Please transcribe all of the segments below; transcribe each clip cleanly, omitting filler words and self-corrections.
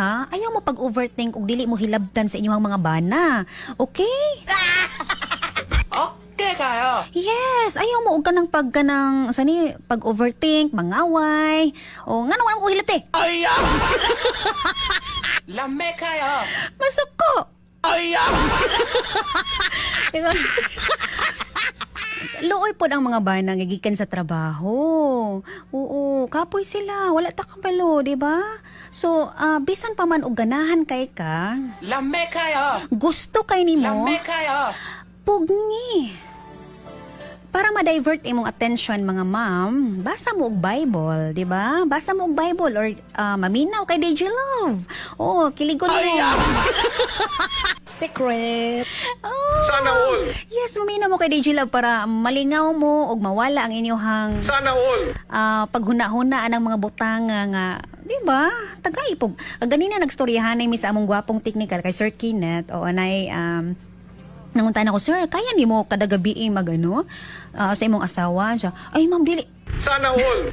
ha, ayaw mo pag-overthink ug dili mo hilabtan sa inyong mga bana. Okay? Okay kayo. Yes, ayaw mo og kanang pag-overthink, mangaway. O ngano ang uhilate? Ayaw! Lame kayo. Masuko. Ayaw! Luoy pod ang mga bana nga gikan sa trabaho. Oo, kapoy sila, wala ta kabalo, di ba? So, bisan pa man og ganahan kay ka, Lame kayo. gusto kay nimo, Lame kayo. pugni. Para ma-divert imong attention mga ma'am, basa mo og Bible, di ba? Basa mo og Bible or maminaw kay DJ Love. Oo, kiligon mo. Secret. Oh, Sana all. yes, maminaw mo kay DJ Love para malingaw mo og mawala ang inyong Sana all. paghuna-hunaan ng mga butanga nga, di ba? Tagaipog. Ganina nagstoryahan na mi sa among gwapong technical kay Sir Kenneth o anay nangunta na ko, sir, kaya ni mo kada gabi magano sa imong asawa siya. Ay, ma'am, dili. Sana all.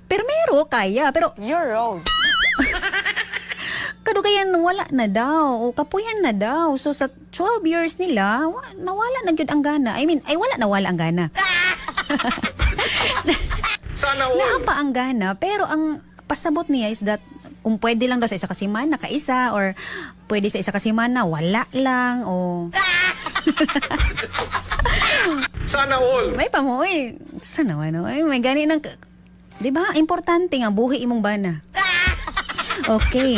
Pero kaya, pero You're wrong. kadugayan wala na daw o kapuyan na daw. So sa 12 years nila, nawala na gyud ang gana. Wala ang gana. Sana all. Naapa ang gana, pero ang pasabot niya is that kung pwede lang daw sa isa kasimana, kaisa, or pwede sa isa kasimana, wala lang, o... Sana all. May pa mo, sana naman, may gani ng... Di ba? Importante nga, buhi imong bana. Okay.